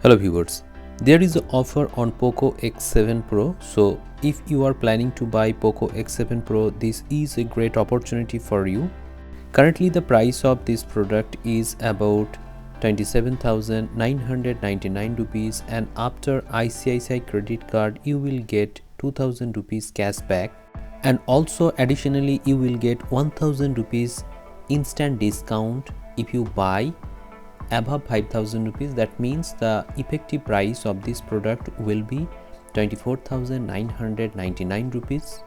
Hello viewers, there is an offer on Poco X7 Pro. So if you are planning to buy Poco X7 Pro, this is a great opportunity for you. Currently the price of this product is about 27,999 rupees, and after ICICI credit card you will get 2000 rupees cash back, and also additionally you will get 1000 rupees instant discount if you buy above 5000 rupees. That means the effective price of this product will be 24,999 rupees.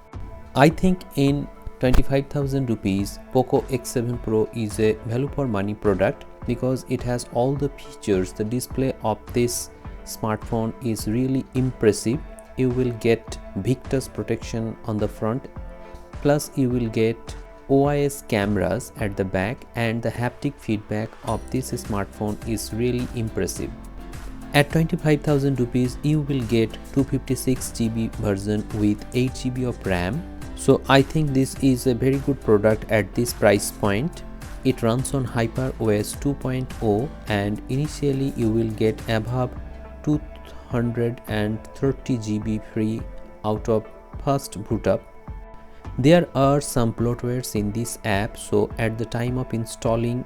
I think in 25,000 rupees Poco X7 Pro is a value for money product because it has all the features. The display of this smartphone is really impressive. You will get big touch protection on the front, plus you will get OIS cameras at the back, and the haptic feedback of this smartphone is really impressive. At 25,000 rupees you will get 256 GB version with 8 GB of RAM. So I think this is a very good product at this price point. It runs on HyperOS 2.0 and initially you will get above 230 GB free out of first boot up. There are some bloatwares in this app, so at the time of installing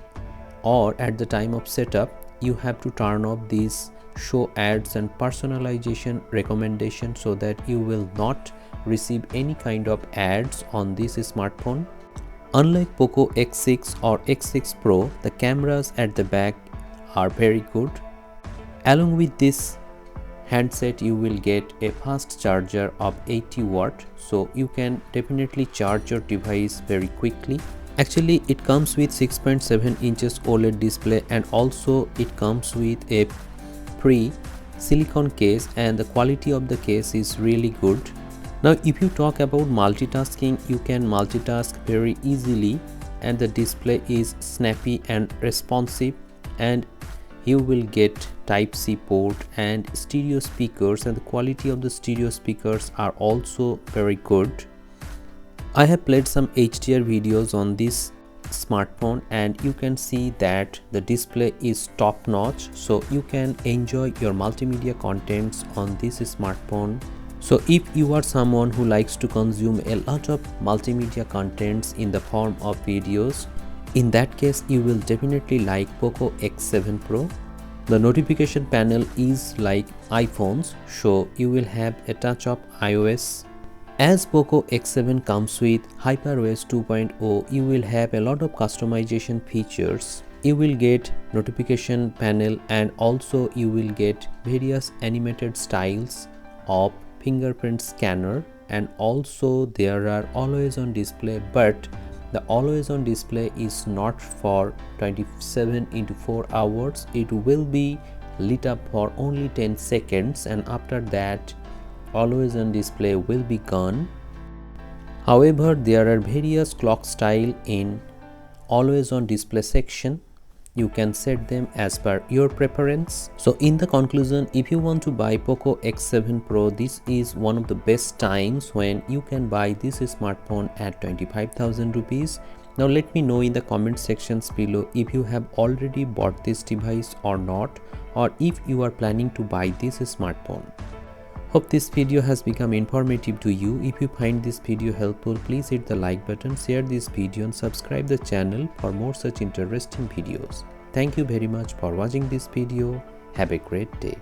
or at the time of setup you have to turn off these show ads and personalization recommendation so that you will not receive any kind of ads on this smartphone. Unlike Poco X6 or X6 Pro, the cameras at the back are very good. Along with this handset you will get a fast charger of 80 watt, so you can definitely charge your device very quickly. Actually it comes with 6.7 inches OLED display, and also it comes with a free silicone case, and the quality of the case is really good. Now if you talk about multitasking, you can multitask very easily, and the display is snappy and responsive, and you will get Type-C port and stereo speakers, and the quality of the stereo speakers are also very good. I have played some HDR videos on this smartphone and you can see that the display is top notch, so you can enjoy your multimedia contents on this smartphone. So if you are someone who likes to consume a lot of multimedia contents in the form of videos, in that case you will definitely like Poco X7 Pro. The notification panel is like iPhones, so you will have a touch of iOS. As Poco X7 comes with HyperOS 2.0, you will have a lot of customization features. You will get notification panel, and also you will get various animated styles of fingerprint scanner, and also there are always on display, but the always on display is not for 27/4 hours. It will be lit up for only 10 seconds, and after that always on display will be gone. However, there are various clock style in always on display section. You can set them as per your preference. So in the conclusion, if you want to buy Poco X7 Pro, this is one of the best times when you can buy this smartphone at 25,000 rupees. Now let me know in the comment sections below if you have already bought this device or not, or if you are planning to buy this smartphone. Hope this video has become informative to you. If you find this video helpful, please hit the like button, share this video and subscribe the channel for more such interesting videos. Thank you very much for watching this video. Have a great day.